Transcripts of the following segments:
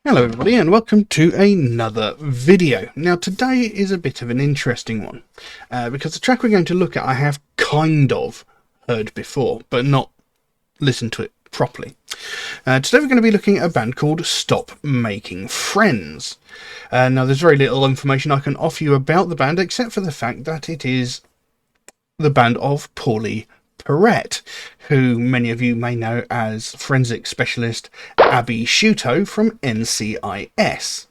Hello everybody and welcome to another video. Now today is a bit of an interesting one because the track we're going to look at I have kind of heard before but not listened to it properly. Today we're going to be looking at a band called Stop Making Friends. Now there's very little information I can offer you about the band except for the fact that it is the band of Paulie Perrette, who many of you may know as forensic specialist Abby Shuto from NCIS.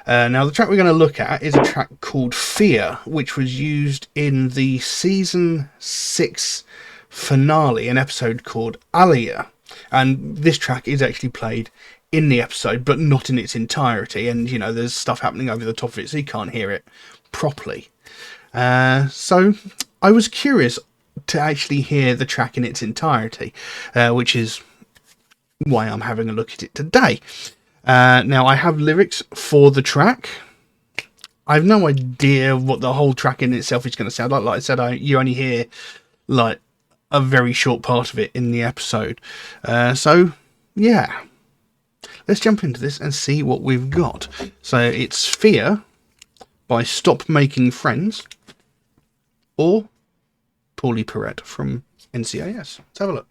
Now the track we're going to look at is a track called Fear, which was used in the season 6 finale, an episode called Aliyah, and this track is actually played in the episode but not in its entirety, and you know there's stuff happening over the top of it so you can't hear it properly. So I was curious to actually hear the track in its entirety, which is why I'm having a look at it today. Now I have lyrics for the track. I have no idea what the whole track in itself is going to sound like. Like I said, you only hear like a very short part of it in the episode. So yeah, let's jump into this and see what we've got. So it's Fear by Stop Making Friends or Paulie Perrette from NCIS. Let's have a look.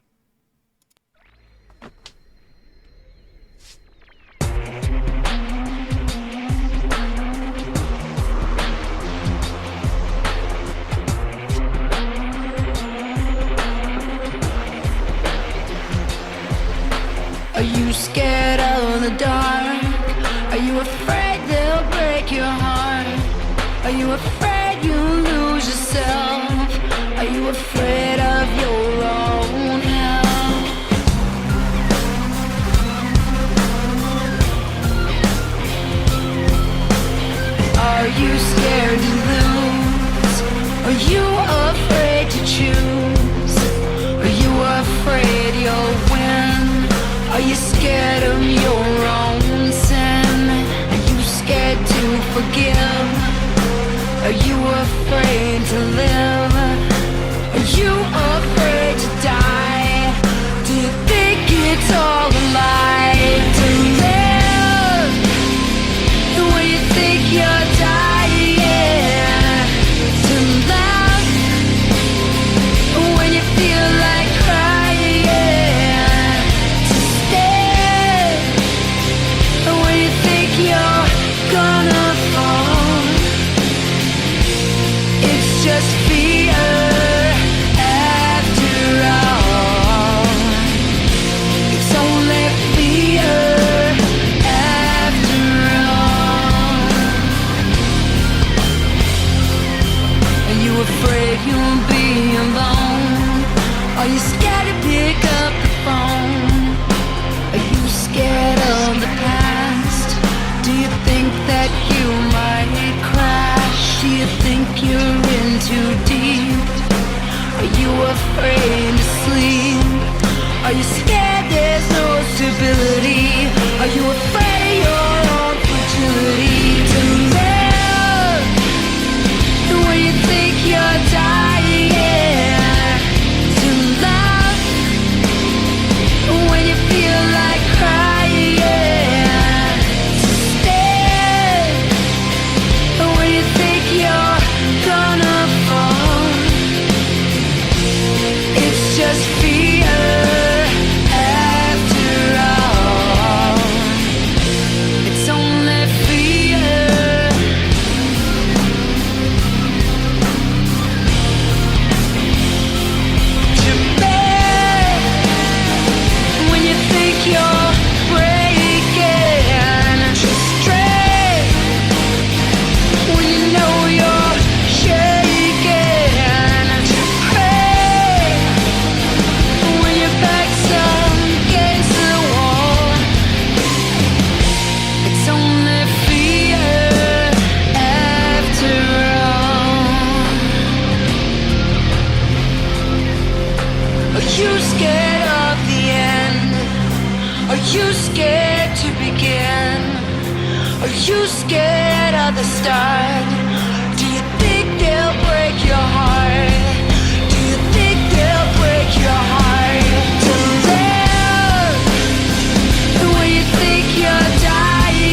Are you scared of the dark? Are you afraid they'll break your heart? Are you afraid you'll lose yourself? Are you afraid of your own hell? Are you scared to lose? Are you afraid to choose? Are you afraid you'll win? Are you scared of your own sin? Are you scared to forgive? Are you afraid to live? Are you afraid to die? Do you think it's all a lie to live the way you think you're dying? To laugh when you feel like crying? To stay when you think you're gonna fall? It's just fear. Afraid you'll be alone? Are you scared to pick up the phone? Are you scared of the past? Do you think that you might crash? Do you think you're in too deep? Are you afraid to sleep? Are you scared there's no stability? Are you afraid of your own fragility? To live the way you think you're dying, to laugh when you feel like crying, to stay when you think you're gonna fall. It's just fear after all. It's only fear. When you think you're breaking, just stray. When you know you're shaking, just pray. When your back's against the wall, it's only fear after all. Are you scared of the end? Are you scared to begin? Are you scared of the start? Do you think they'll break your heart? Do you think they'll break your heart? To live the way you think you're dying.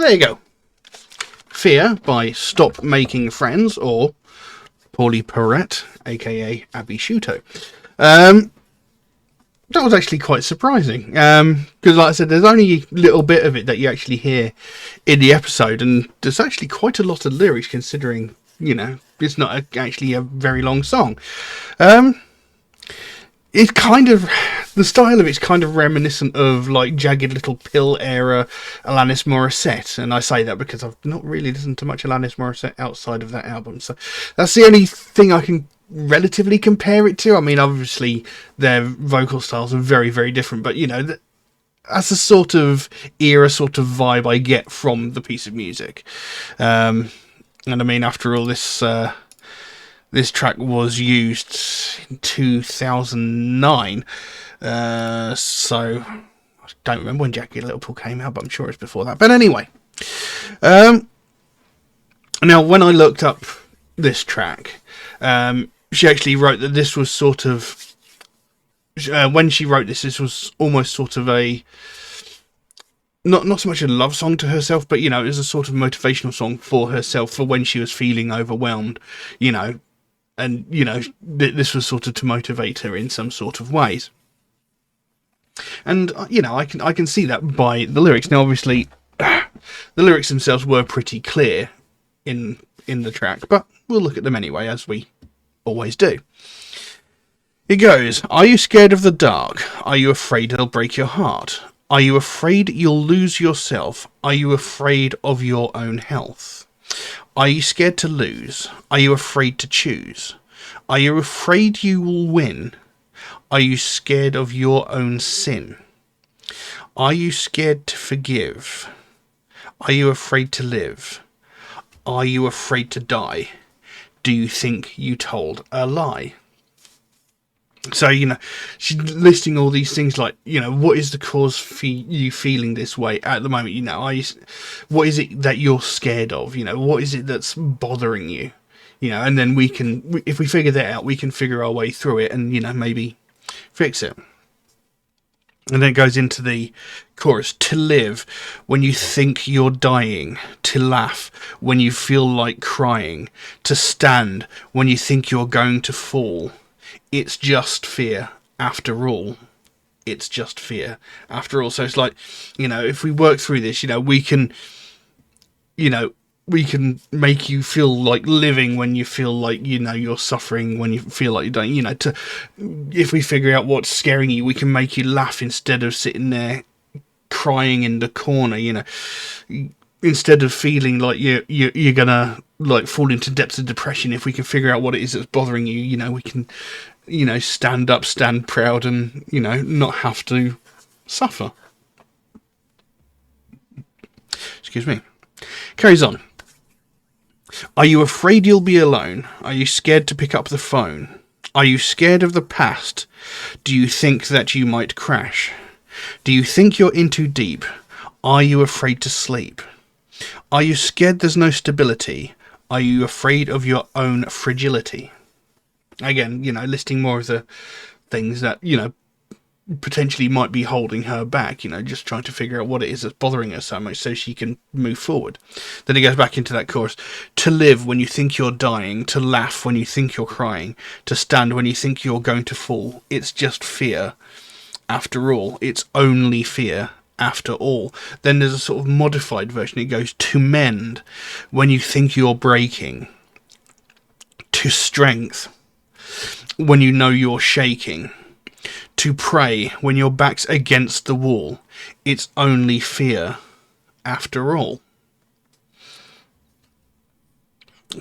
But there you go. Fear by Stop Making Friends, or Paulie Perrette, aka Abby Shuto. That was actually quite surprising, because like I said, there's only a little bit of it that you actually hear in the episode, and there's actually quite a lot of lyrics considering, you know, it's not actually a very long song. It's kind of, the style of it's kind of reminiscent of like Jagged Little Pill era Alanis Morissette, and I say that because I've not really listened to much Alanis Morissette outside of that album, so that's the only thing I can relatively compare it to. I mean, obviously their vocal styles are very, very different, but you know, that's the sort of era, sort of vibe I get from the piece of music. And I mean, after all, this track was used in 2009, so I don't remember when Jagged Little Pill came out, but I'm sure it's before that. But anyway, now when I looked up this track, she actually wrote that this was sort of, when she wrote this was almost sort of a, not so much a love song to herself, but, you know, it was a sort of motivational song for herself for when she was feeling overwhelmed, you know, and, you know, this was sort of to motivate her in some sort of ways. And, you know, I can see that by the lyrics. Now, obviously, the lyrics themselves were pretty clear in the track, but we'll look at them anyway, as we always do. It goes, are you scared of the dark? Are you afraid it'll break your heart? Are you afraid you'll lose yourself? Are you afraid of your own health? Are you scared to lose? Are you afraid to choose? Are you afraid you will win? Are you scared of your own sin? Are you scared to forgive? Are you afraid to live? Are you afraid to die? Do you think you told a lie? So, you know, she's listing all these things like, you know, what is the cause for you feeling this way at the moment? You know, what is it that you're scared of? You know, what is it that's bothering you? You know, and then we can, if we figure that out, we can figure our way through it and, you know, maybe fix it. And then it goes into the chorus. To live when you think you're dying. To laugh when you feel like crying. To stand when you think you're going to fall. It's just fear after all. It's just fear after all. So it's like, you know, if we work through this, you know, we can make you feel like living when you feel like, you know, you're suffering, when you feel like you don't, you know, if we figure out what's scaring you, we can make you laugh instead of sitting there crying in the corner, you know, instead of feeling like you're gonna like fall into depths of depression. If we can figure out what it is that's bothering you, you know, we can, you know, stand up, stand proud, and, you know, not have to suffer. Excuse me. Carries on. Are you afraid you'll be alone? Are you scared to pick up the phone? Are you scared of the past? Do you think that you might crash? Do you think you're in too deep? Are you afraid to sleep? Are you scared there's no stability? Are you afraid of your own fragility? Again, you know, listing more of the things that, you know, potentially might be holding her back, you know, just trying to figure out what it is that's bothering her so much so she can move forward. Then it goes back into that chorus. To live when you think you're dying, to laugh when you think you're crying, to stand when you think you're going to fall. It's just fear after all. It's only fear after all. Then there's a sort of modified version. It goes, to mend when you think you're breaking, to strength when you know you're shaking, to pray when your back's against the wall. It's only fear after all.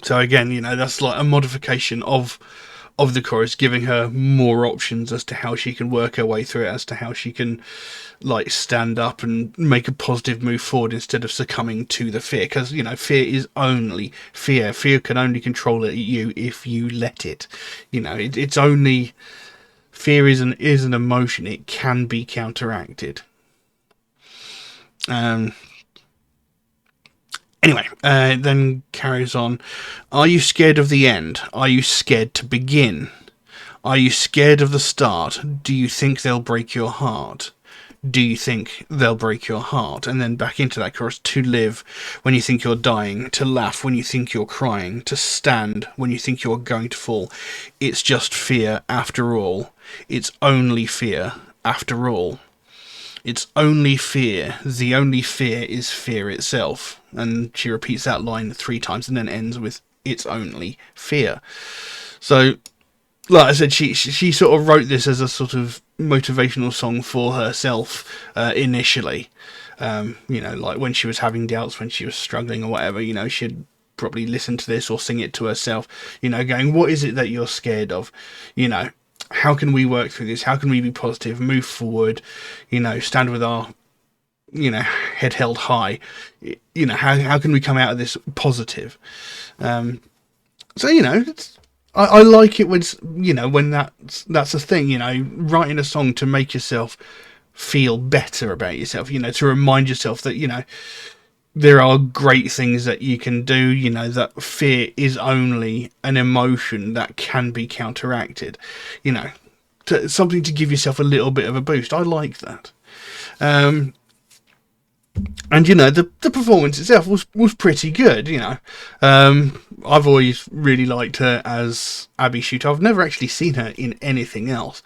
So again, you know, that's like a modification of the chorus, giving her more options as to how she can work her way through it, as to how she can like stand up and make a positive move forward instead of succumbing to the fear. Because, you know, fear is only fear. Fear can only control you if you let it. You know, it's only... Fear is an emotion. It can be counteracted. Anyway, then carries on. Are you scared of the end? Are you scared to begin? Are you scared of the start? Do you think they'll break your heart? do you think they'll break your heart? And then back into that chorus, to live when you think you're dying, to laugh when you think you're crying, to stand when you think you're going to fall. It's just fear after all. It's only fear after all. It's only fear. The only fear is fear itself. And she repeats that line 3 times and then ends with, it's only fear. So, like I said, she sort of wrote this as a sort of motivational song for herself initially. Like when she was having doubts, when she was struggling or whatever, she'd probably listen to this or sing it to herself, going, what is it that you're scared of? How can we work through this? How can we be positive, move forward, stand with our, head held high? How can we come out of this positive? I like it when, when that's a thing, writing a song to make yourself feel better about yourself, to remind yourself that, there are great things that you can do, that fear is only an emotion that can be counteracted, something to give yourself a little bit of a boost. I like that. And, the performance itself was pretty good, I've always really liked her as Abby Shooter. I've never actually seen her in anything else.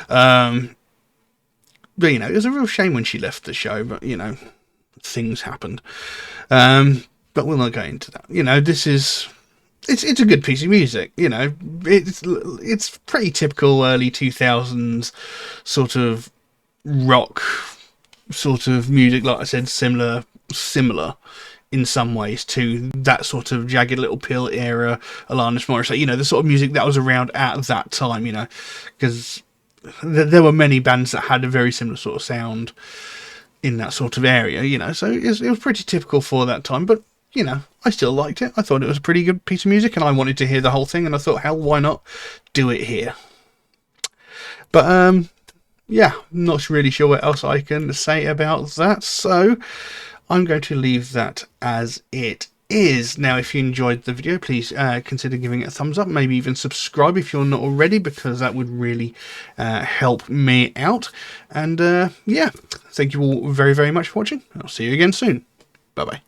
But, it was a real shame when she left the show, but, things happened. But we'll not go into that. This is... It's a good piece of music, It's pretty typical early 2000s sort of rock sort of music, like I said, similar in some ways to that sort of Jagged Little Pill era, Alanis Morissette, the sort of music that was around at that time, because there were many bands that had a very similar sort of sound in that sort of area, so it was pretty typical for that time, but, I still liked it. I thought it was a pretty good piece of music, and I wanted to hear the whole thing, and I thought, hell, why not do it here? But, yeah, not really sure what else I can say about that, so I'm going to leave that as it is. Now, if you enjoyed the video, please consider giving it a thumbs up, maybe even subscribe if you're not already, because that would really help me out. And yeah, thank you all very, very much for watching. I'll see you again soon. Bye-bye.